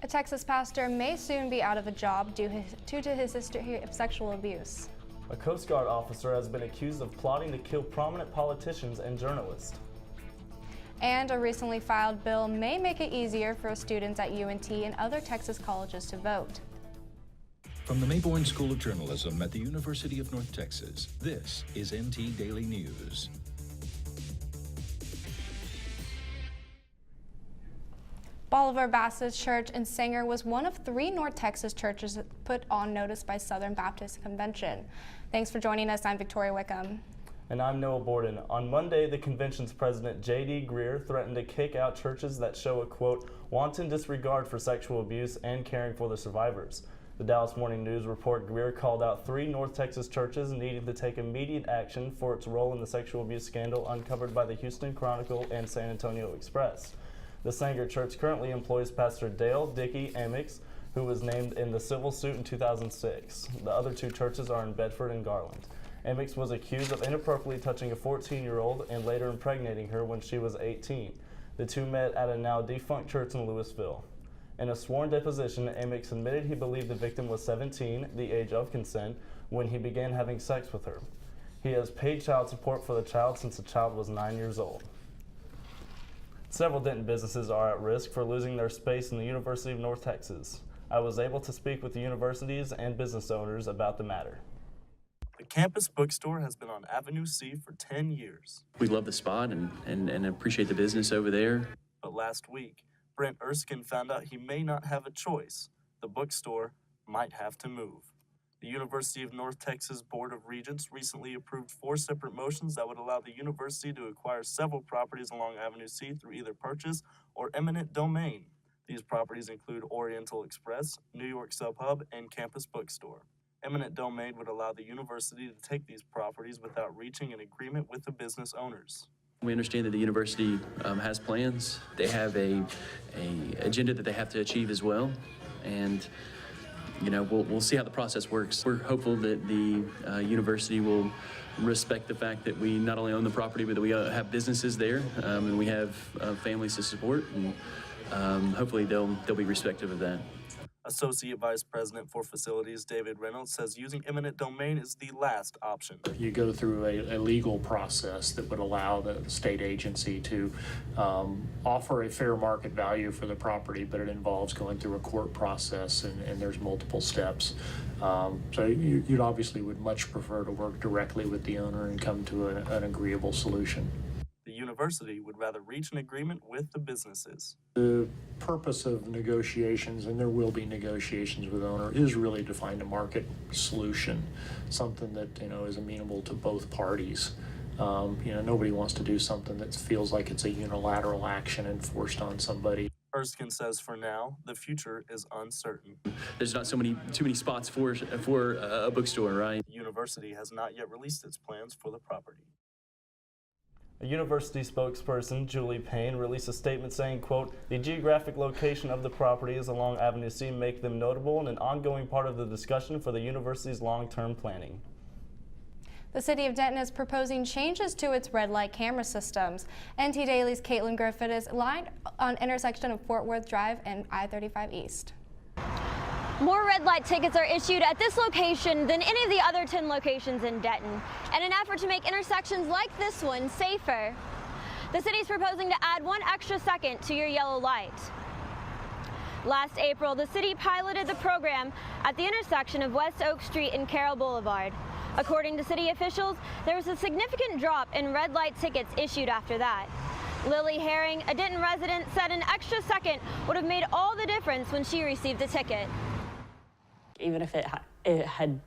A Texas pastor may soon be out of a job due to his history of sexual abuse. A Coast Guard officer has been accused of plotting to kill prominent politicians and journalists. And a recently filed bill may make it easier for students at UNT and other Texas colleges to vote. From the Mayborn School of Journalism at the University of North Texas, this is NT Daily News. Bolivar Baptist Church in Sanger was one of 3 North Texas churches put on notice by Southern Baptist Convention. Thanks for joining us. I'm Victoria Wickham. And I'm Noah Borden. On Monday, the convention's president, J.D. Greer, threatened to kick out churches that show a, quote, wanton disregard for sexual abuse and caring for the survivors. The Dallas Morning News report Greer called out 3 North Texas churches needing to take immediate action for its role in the sexual abuse scandal uncovered by the Houston Chronicle and San Antonio Express. The Sanger Church currently employs Pastor Dale Dickey Amix, who was named in the civil suit in 2006. The other 2 churches are in Bedford and Garland. Amix was accused of inappropriately touching a 14-year-old and later impregnating her when she was 18. The 2 met at a now defunct church in Louisville. In a sworn deposition, Amix admitted he believed the victim was 17, the age of consent, when he began having sex with her. He has paid child support for the child since the child was 9 years old. Several Denton businesses are at risk for losing their space in the University of North Texas. I was able to speak with the universities and business owners about the matter. The campus bookstore has been on Avenue C for 10 years. We love the spot and appreciate the business over there. But last week, Brent Erskine found out he may not have a choice. The bookstore might have to move. The University of North Texas Board of Regents recently approved 4 separate motions that would allow the university to acquire several properties along Avenue C through either purchase or eminent domain. These properties include Oriental Express, New York Subhub, and Campus Bookstore. Eminent domain would allow the university to take these properties without reaching an agreement with the business owners. We understand that the university has plans. They have a agenda that they have to achieve as well, and you know, we'll see how the process works. We're hopeful that the university will respect the fact that we not only own the property, but that we have businesses there, and we have families to support, and hopefully they'll be respectful of that. Associate Vice President for Facilities David Reynolds says using eminent domain is the last option. You go through a legal process that would allow the state agency to offer a fair market value for the property, but it involves going through a court process, and there's multiple steps. So you'd obviously would much prefer to work directly with the owner and come to an agreeable solution. The university would rather reach an agreement with the businesses. The purpose of negotiations, and there will be negotiations with the owner, is really to find a market solution, something that is amenable to both parties. Nobody wants to do something that feels like it's a unilateral action enforced on somebody. Erskine says for now, the future is uncertain. There's not too many spots for a bookstore, right? The university has not yet released its plans for the property. A university spokesperson, Julie Payne, released a statement saying, quote, the geographic location of the properties along Avenue C make them notable and an ongoing part of the discussion for the university's long-term planning. The City of Denton is proposing changes to its red light camera systems. NT Daily's Caitlin Griffin is live on intersection of Fort Worth Drive and I-35 East. More red light tickets are issued at this location than any of the other 10 locations in Denton, in an effort to make intersections like this one safer. The city is proposing to add 1 extra second to your yellow light. Last April, the city piloted the program at the intersection of West Oak Street and Carroll Boulevard. According to city officials, there was a significant drop in red light tickets issued after that. Lily Herring, a Denton resident, said an extra second would have made all the difference when she received the ticket. Even if it had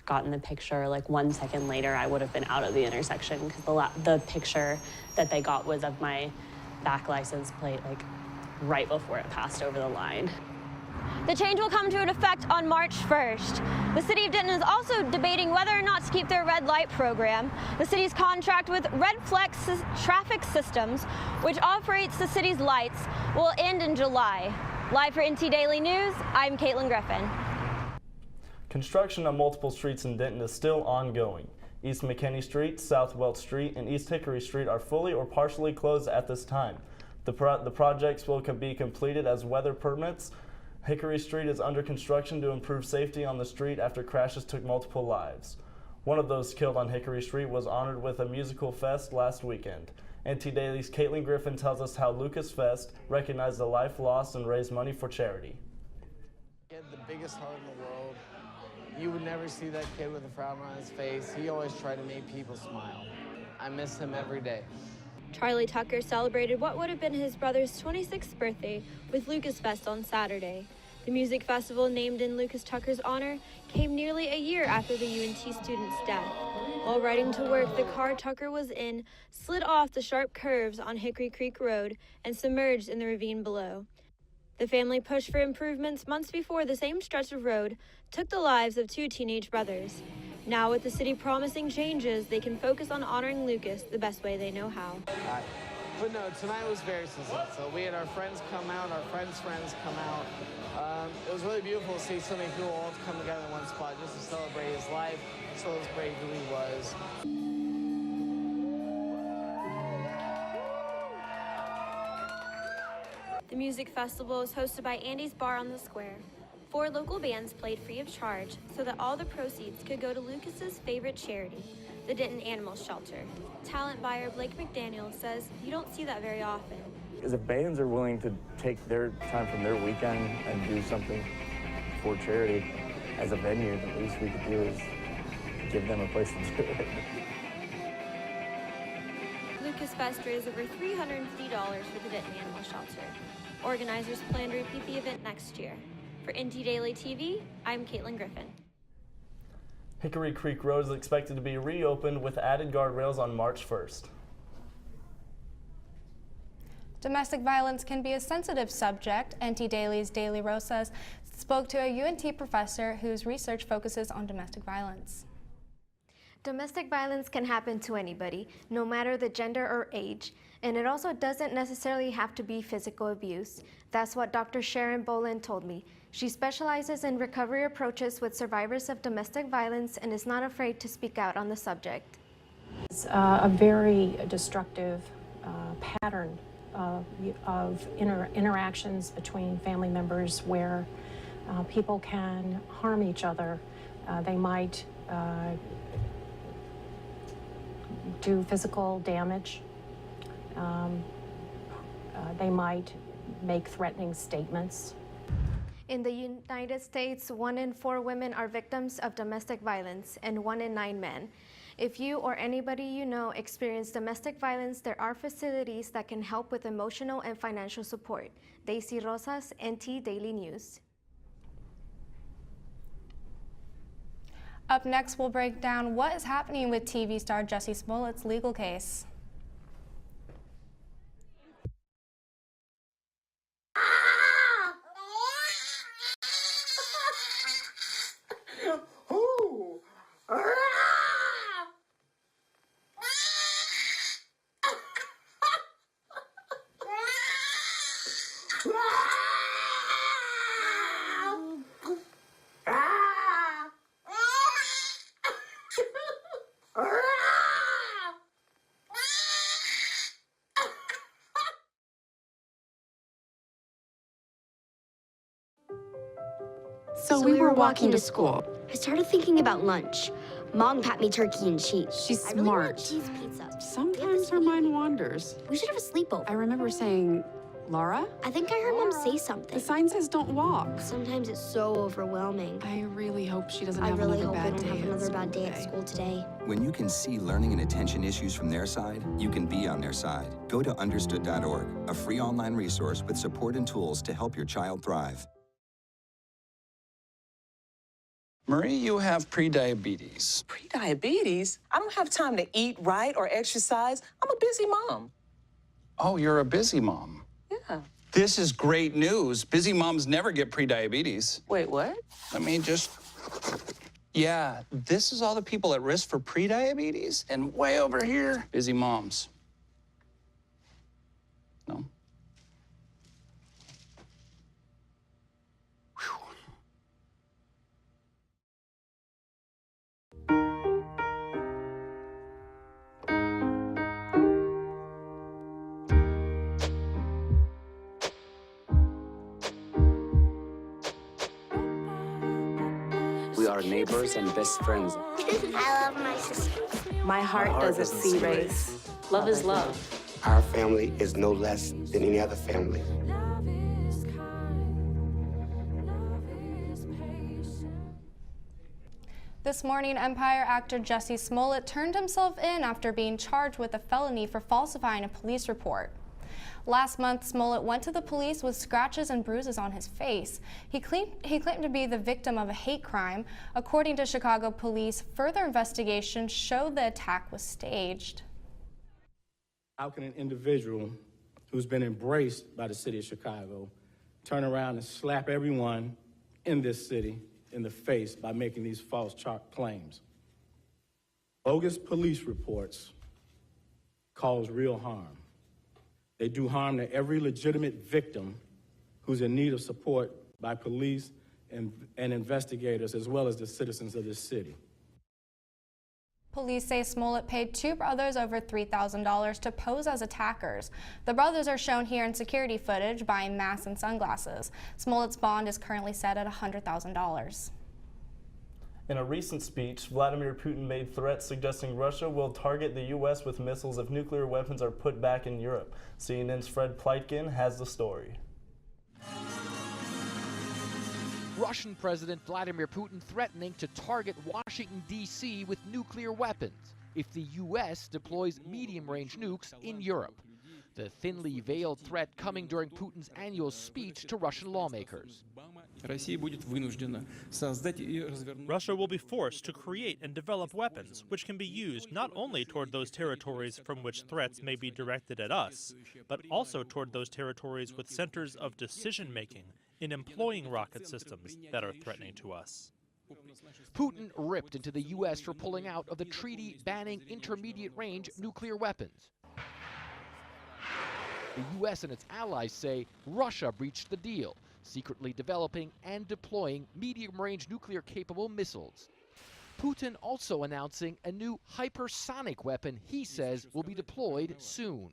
gotten the picture like 1 second later, I would have been out of the intersection, because the picture that they got was of my back license plate like right before it passed over the line. The change will come into effect on March 1st. The City of Denton is also debating whether or not to keep their red light program. The city's contract with Red Flex Traffic Systems, which operates the city's lights, will end in July. Live for NT Daily News, I'm Caitlin Griffin. Construction on multiple streets in Denton is still ongoing. East McKinney Street, South Welch Street, and East Hickory Street are fully or partially closed at this time. The projects will be completed as weather permits Hickory Street is under construction to improve safety on the street after crashes took multiple lives. One of those killed on Hickory Street was honored with a musical fest last weekend. NT Daily's Caitlin Griffin tells us how Lucas Fest recognized a life lost and raised money for charity. He had the biggest heart in the world. You would never see that kid with a frown on his face. He always tried to make people smile. I miss him every day. Charlie Tucker celebrated what would have been his brother's 26th birthday with Lucas Fest on Saturday. The music festival named in Lucas Tucker's honor came nearly a year after the UNT student's death. While riding to work, the car Tucker was in slid off the sharp curves on Hickory Creek Road and submerged in the ravine below. The family pushed for improvements months before the same stretch of road took the lives of 2 teenage brothers. Now, with the city promising changes, they can focus on honoring Lucas the best way they know how. But no, tonight was very successful. We had our friends come out, our friends' friends come out. It was really beautiful to see so many people all come together in one spot just to celebrate his life, celebrate who he was. The music festival is hosted by Andy's Bar on the Square. 4 local bands played free of charge so that all the proceeds could go to Lucas's favorite charity, the Denton Animal Shelter. Talent buyer Blake McDaniel says you don't see that very often. Because if bands are willing to take their time from their weekend and do something for charity as a venue, the least we could do is give them a place to do it. Lucas Fest raised over $350 for the Denton Animal Shelter. Organizers plan to repeat the event next year. For NT Daily TV, I'm Caitlin Griffin. Hickory Creek Road is expected to be reopened with added guardrails on March 1st. Domestic violence can be a sensitive subject. NT Daily's Daily Rosas spoke to a UNT professor whose research focuses on domestic violence. Domestic violence can happen to anybody, no matter the gender or age, and it also doesn't necessarily have to be physical abuse. That's what Dr. Sharon Boland told me. She specializes in recovery approaches with survivors of domestic violence and is not afraid to speak out on the subject. It's a very destructive pattern of interactions between family members where people can harm each other. They might do physical damage. They might make threatening statements. In the United States, 1 in 4 women are victims of domestic violence and 1 in 9 men. If you or anybody you know experience domestic violence, there are facilities that can help with emotional and financial support. Daisy Rosas, NT Daily News. Up next, we'll break down what is happening with TV star Jussie Smollett's legal case. So we were walking to school. I started thinking about lunch. Mom packed me turkey and cheese. She's I really want smart. cheese pizza. Sometimes her mind wanders. We should have a sleepover. I remember saying, Laura? I think I heard Mom say something. The sign says don't walk. Sometimes it's so overwhelming. I really hope she doesn't I have really another hope I bad don't day have another at bad day at today. school today. When you can see learning and attention issues from their side, you can be on their side. Go to understood.org, a free online resource with support and tools to help your child thrive. Marie, you have prediabetes. Prediabetes? I don't have time to eat right or exercise. I'm a busy mom. Oh, you're a busy mom. Yeah. This is great news. Busy moms never get prediabetes. Wait, what? I mean, yeah, this is all the people at risk for prediabetes, and way over here, busy moms. No? our neighbors and best friends. I love my sister. My heart doesn't see race. Love is love. Our family is no less than any other family. This morning, Empire actor Jussie Smollett turned himself in after being charged with a felony for falsifying a police report. Last month, Smollett went to the police with scratches and bruises on his face. He claimed to be the victim of a hate crime. According to Chicago police, further investigation showed the attack was staged. How can an individual who's been embraced by the city of Chicago turn around and slap everyone in this city in the face by making these false claims? Bogus police reports cause real harm. They do harm to every legitimate victim who's in need of support by police and investigators, as well as the citizens of this city. Police say Smollett paid two brothers over $3,000 to pose as attackers. The brothers are shown here in security footage buying masks and sunglasses. Smollett's bond is currently set at $100,000. In a recent speech, Vladimir Putin made threats suggesting Russia will target the U.S. with missiles if nuclear weapons are put back in Europe. CNN's Fred Pleitgen has the story. Russian President Vladimir Putin threatening to target Washington, D.C. with nuclear weapons if the U.S. deploys medium-range nukes in Europe. The thinly veiled threat coming during Putin's annual speech to Russian lawmakers. Russia will be forced to create and develop weapons which can be used not only toward those territories from which threats may be directed at us, but also toward those territories with centers of decision-making in employing rocket systems that are threatening to us. Putin ripped into the U.S. for pulling out of the treaty banning intermediate-range nuclear weapons. The U.S. and its allies say Russia breached the deal, secretly developing and deploying medium-range nuclear-capable missiles. Putin also announcing a new hypersonic weapon he says will be deployed soon.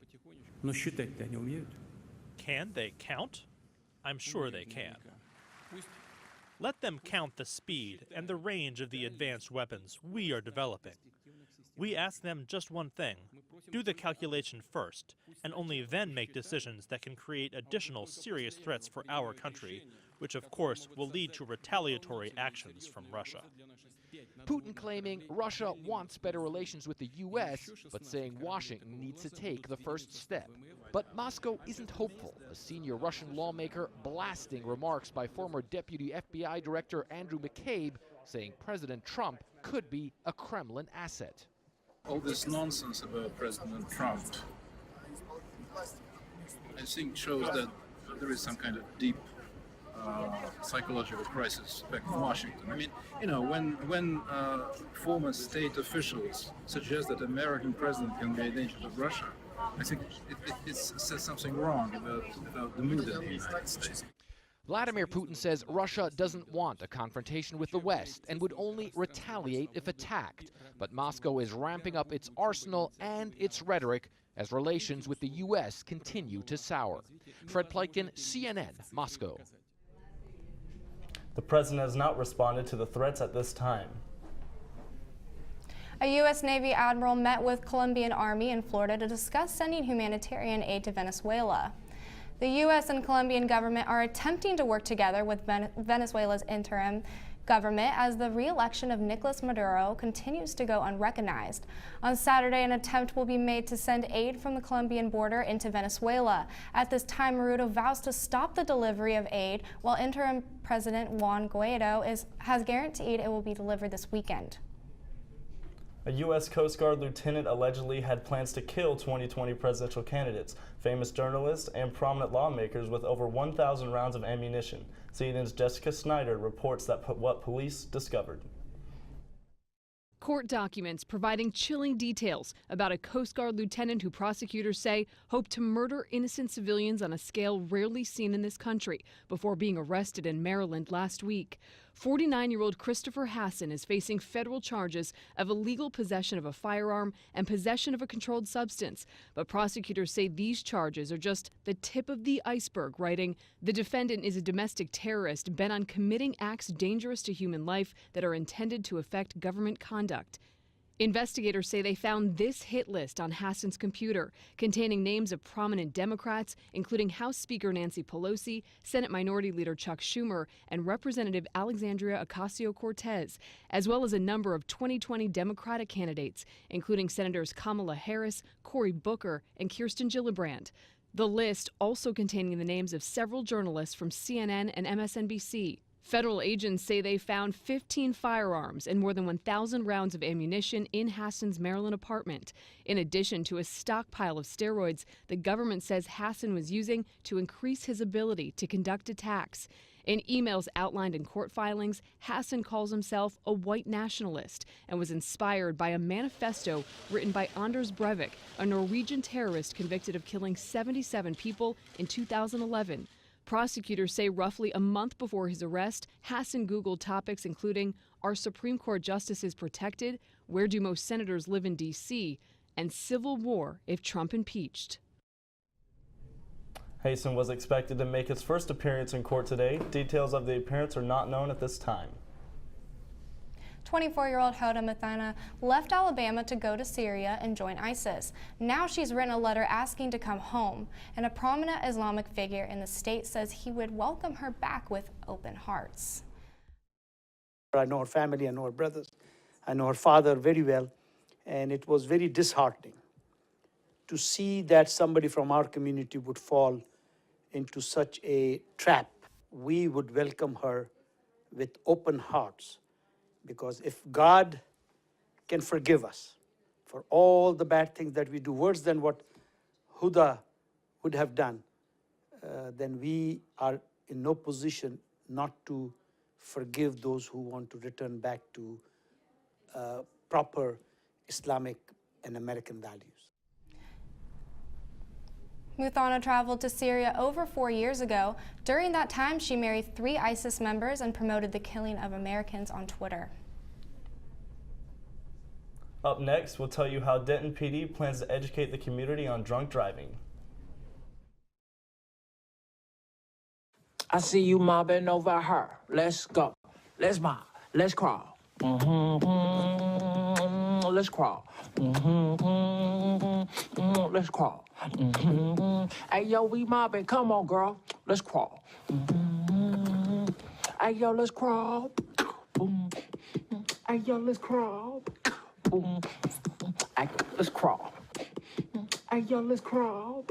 Can they count? I'm sure they can. Let them count the speed and the range of the advanced weapons we are developing. We ask them just one thing: do the calculation first, and only then make decisions that can create additional serious threats for our country, which of course will lead to retaliatory actions from Russia. Putin claiming Russia wants better relations with the U.S., but saying Washington needs to take the first step. But Moscow isn't hopeful, a senior Russian lawmaker blasting remarks by former Deputy FBI Director Andrew McCabe, saying President Trump could be a Kremlin asset. All this nonsense about President Trump, I think, shows that there is some kind of deep psychological crisis back in Washington. I mean, you know, when former state officials suggest that American president can be a danger to Russia, I think it says something wrong about the mood in the United States. Vladimir Putin says Russia doesn't want a confrontation with the West and would only retaliate if attacked. But Moscow is ramping up its arsenal and its rhetoric as relations with the U.S. continue to sour. Fred Pleitgen, CNN, Moscow. The president has not responded to the threats at this time. A U.S. Navy admiral met with Colombian Army in Florida to discuss sending humanitarian aid to Venezuela. The U.S. and Colombian government are attempting to work together with Venezuela's interim government as the re-election of Nicolas Maduro continues to go unrecognized. On Saturday, an attempt will be made to send aid from the Colombian border into Venezuela. At this time, Maduro vows to stop the delivery of aid, while interim President Juan Guaido has guaranteed it will be delivered this weekend. A U.S. Coast Guard lieutenant allegedly had plans to kill 2020 presidential candidates, famous journalists, and prominent lawmakers with over 1,000 rounds of ammunition. CNN's Jessica Snyder reports that what police discovered. Court documents providing chilling details about a Coast Guard lieutenant who prosecutors say hoped to murder innocent civilians on a scale rarely seen in this country before being arrested in Maryland last week. 49-year-old Christopher Hasson is facing federal charges of illegal possession of a firearm and possession of a controlled substance. But prosecutors say these charges are just the tip of the iceberg, writing, "The defendant is a domestic terrorist bent on committing acts dangerous to human life that are intended to affect government conduct." Investigators say they found this hit list on Hasson's computer, containing names of prominent Democrats, including House Speaker Nancy Pelosi, Senate Minority Leader Chuck Schumer, and Representative Alexandria Ocasio-Cortez, as well as a number of 2020 Democratic candidates, including Senators Kamala Harris, Cory Booker, and Kirsten Gillibrand. The list also containing the names of several journalists from CNN and MSNBC. Federal agents say they found 15 firearms and more than 1,000 rounds of ammunition in Hasson's Maryland apartment, in addition to a stockpile of steroids the government says Hasson was using to increase his ability to conduct attacks. In emails outlined in court filings, Hasson calls himself a white nationalist and was inspired by a manifesto written by Anders Breivik, a Norwegian terrorist convicted of killing 77 people in 2011. Prosecutors say roughly a month before his arrest, Hasson Googled topics including, "Are Supreme Court justices protected?" "Where do most senators live in D.C.?" and "Civil war if Trump impeached." Hasson was expected to make his first appearance in court today. Details of the appearance are not known at this time. 24-year-old Hoda Muthana left Alabama to go to Syria and join ISIS. Now she's written a letter asking to come home, and a prominent Islamic figure in the state says he would welcome her back with open hearts. I know her family, I know her brothers, I know her father very well, and it was very disheartening to see that somebody from our community would fall into such a trap. We would welcome her with open hearts. Because if God can forgive us for all the bad things that we do, worse than what Huda would have done, then we are in no position not to forgive those who want to return back to proper Islamic and American values. Muthana traveled to Syria over 4 years ago. During that time, she married 3 ISIS members and promoted the killing of Americans on Twitter. Up next, we'll tell you how Denton PD plans to educate the community on drunk driving. I see you mobbing over her. Let's go. Let's mob. Let's crawl. Let's crawl. Let's crawl. Hey, yo, we mobbing. Come on, girl. Let's crawl. Hey, yo, let's crawl. Hey, yo, let's crawl. Hey, let's crawl. Hey, yo, let's crawl.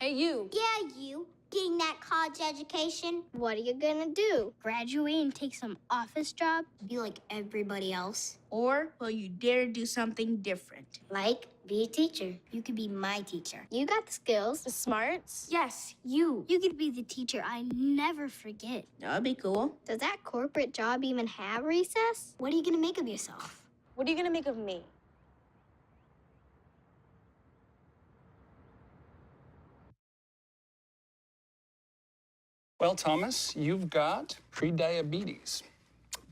Hey, you. Yeah, you. Getting that college education? What are you gonna do? Graduate and take some office job? Be like everybody else? Or will you dare do something different? Like be a teacher. You could be my teacher. You got the skills. The smarts? Yes, you. You could be the teacher I never forget. That'd be cool. Does that corporate job even have recess? What are you gonna make of yourself? What are you gonna make of me? Well, Thomas, you've got pre-diabetes.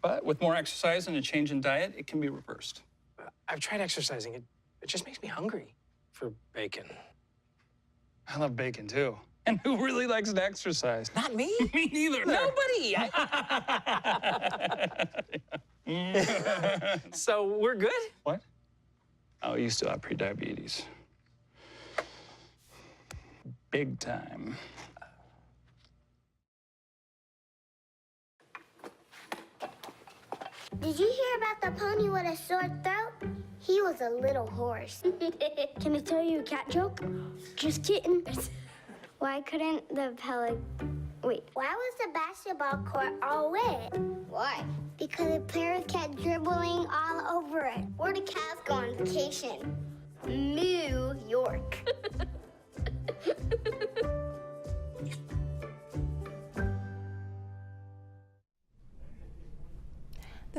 But with more exercise and a change in diet, it can be reversed. I've tried exercising. It just makes me hungry for bacon. I love bacon, too. And who really likes to exercise? Not me. Me neither. Nobody. So we're good? What? Oh, you still have pre-diabetes. Big time. Did you hear about the pony with a sore throat? He was a little horse. Can I tell you a cat joke? Just kidding. Why couldn't the Why was the basketball court all wet? Why? Because the players kept dribbling all over it. Where did cats go on vacation? New York.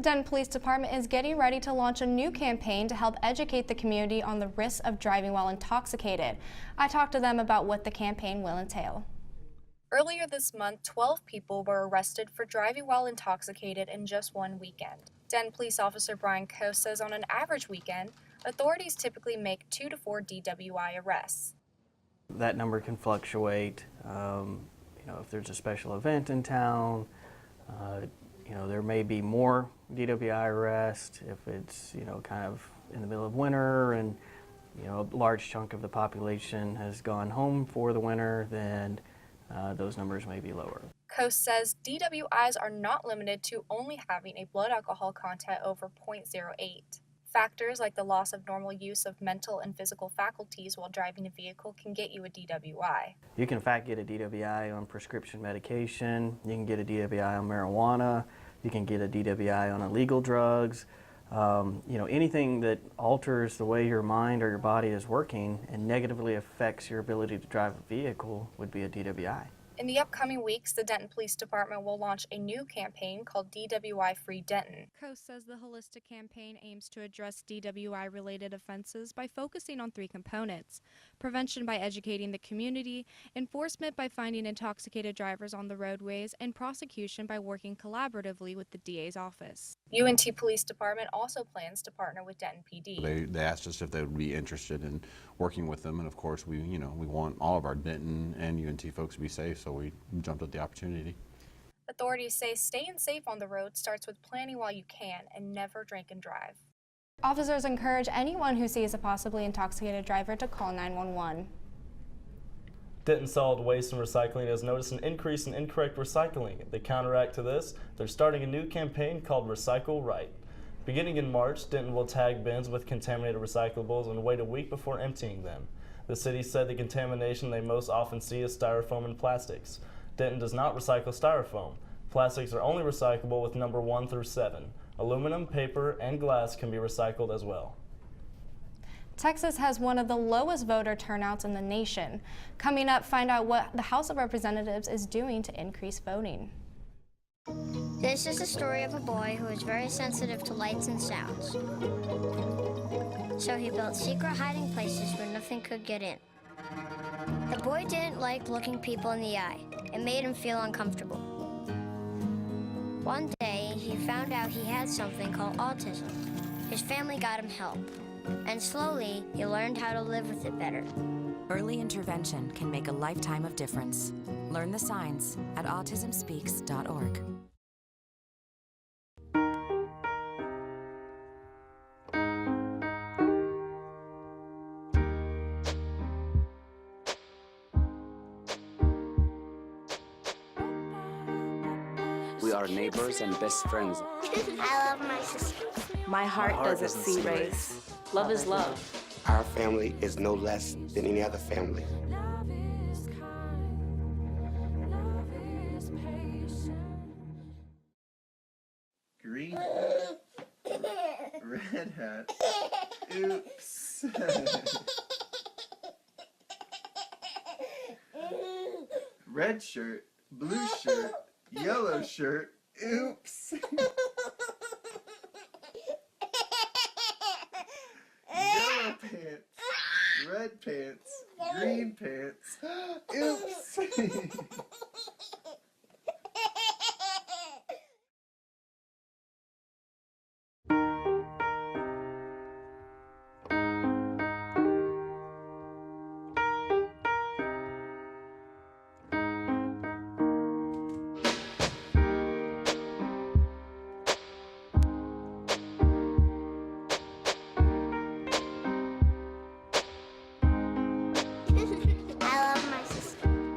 The Denton Police Department is getting ready to launch a new campaign to help educate the community on the risks of driving while intoxicated. I talked to them about what the campaign will entail. Earlier this month, 12 people were arrested for driving while intoxicated in just one weekend. Denton Police Officer Brian Coe says on an average weekend, authorities typically make 2 to 4 DWI arrests. That number can fluctuate. If there's a special event in town, there may be more DWI arrests. If it's, kind of in the middle of winter and, a large chunk of the population has gone home for the winter, then those numbers may be lower. Coast says DWIs are not limited to only having a blood alcohol content over 0.08. Factors like the loss of normal use of mental and physical faculties while driving a vehicle can get you a DWI. You can in fact get a DWI on prescription medication, you can get a DWI on marijuana, you can get a DWI on illegal drugs. Anything that alters the way your mind or your body is working and negatively affects your ability to drive a vehicle would be a DWI. In the upcoming weeks, the Denton Police Department will launch a new campaign called DWI Free Denton. Coast says the holistic campaign aims to address DWI-related offenses by focusing on 3 components: prevention by educating the community, enforcement by finding intoxicated drivers on the roadways, and prosecution by working collaboratively with the DA's office. UNT Police Department also plans to partner with Denton PD. They asked us if they would be interested in working with them, and of course we want all of our Denton and UNT folks to be safe, so we jumped at the opportunity. Authorities say staying safe on the road starts with planning while you can and never drink and drive. Officers encourage anyone who sees a possibly intoxicated driver to call 911. Denton Solid Waste and Recycling has noticed an increase in incorrect recycling. To counteract to this, they're starting a new campaign called Recycle Right. Beginning in March, Denton will tag bins with contaminated recyclables and wait a week before emptying them. The city said the contamination they most often see is styrofoam and plastics. Denton does not recycle styrofoam. Plastics are only recyclable with number 1 through 7. Aluminum, paper, and glass can be recycled as well. Texas has one of the lowest voter turnouts in the nation. Coming up, find out what the House of Representatives is doing to increase voting. This is the story of a boy who is very sensitive to lights and sounds. So he built secret hiding places where nothing could get in. The boy didn't like looking people in the eye. It made him feel uncomfortable. One day, he found out he had something called autism. His family got him help. And slowly, he learned how to live with it better. Early intervention can make a lifetime of difference. Learn the signs at autismspeaks.org. We are neighbors and best friends. I love my sister. My heart doesn't see race. Love is love. Our family is no less than any other family. Green red hat. Oops. Red shirt, blue shirt, yellow shirt. Oops. Yellow pants, red pants, green pants. Oops.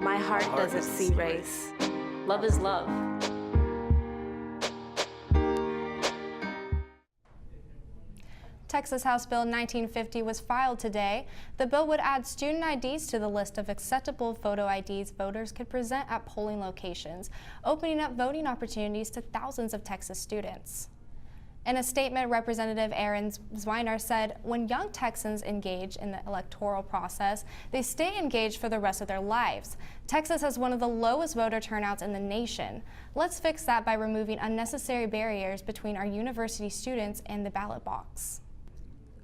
My heart doesn't see race. Love is love. Texas House Bill 1950 was filed today. The bill would add student IDs to the list of acceptable photo IDs voters could present at polling locations, opening up voting opportunities to thousands of Texas students. In a statement, Representative Aaron Zweiner said, when young Texans engage in the electoral process, they stay engaged for the rest of their lives. Texas has one of the lowest voter turnouts in the nation. Let's fix that by removing unnecessary barriers between our university students and the ballot box.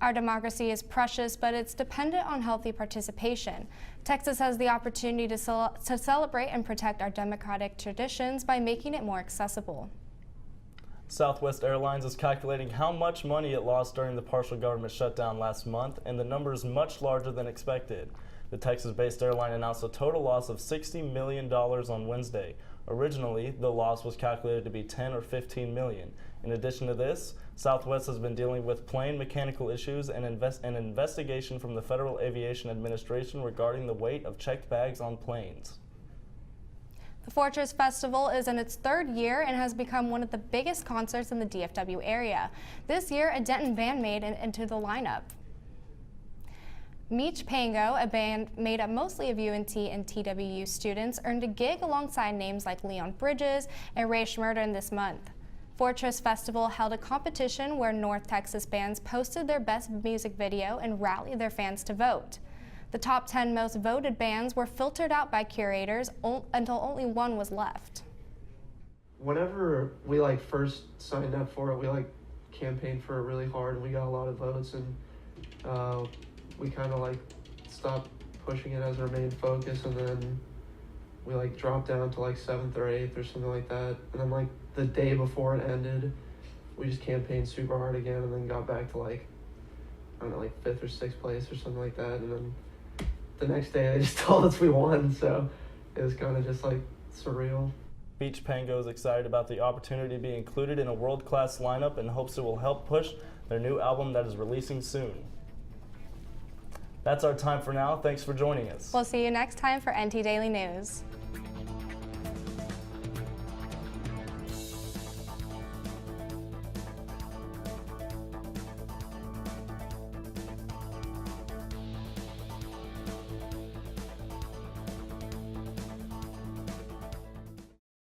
Our democracy is precious, but it's dependent on healthy participation. Texas has the opportunity to celebrate and protect our democratic traditions by making it more accessible. Southwest Airlines is calculating how much money it lost during the partial government shutdown last month, and the number is much larger than expected. The Texas-based airline announced a total loss of $60 million on Wednesday. Originally, the loss was calculated to be $10 or $15 million. In addition to this, Southwest has been dealing with plane mechanical issues and an investigation from the Federal Aviation Administration regarding the weight of checked bags on planes. The Fortress Festival is in its third year and has become one of the biggest concerts in the DFW area. This year, a Denton band made it into the lineup. Meech Pango, a band made up mostly of UNT and TWU students, earned a gig alongside names like Leon Bridges and Ray Schmurden this month. Fortress Festival held a competition where North Texas bands posted their best music video and rallied their fans to vote. The top 10 most voted bands were filtered out by curators until only one was left. Whenever we first signed up for it, we campaigned for it really hard and we got a lot of votes, and we kind of stopped pushing it as our main focus, and then we dropped down to 7th or 8th or something like that. And then the day before it ended, we just campaigned super hard again and then got back to I don't know, 5th or 6th place or something like that. And then the next day they just told us we won, so it was kind of just surreal. Meech Pango is excited about the opportunity to be included in a world-class lineup and hopes it will help push their new album that is releasing soon. That's our time for now. Thanks for joining us. We'll see you next time for NT Daily News.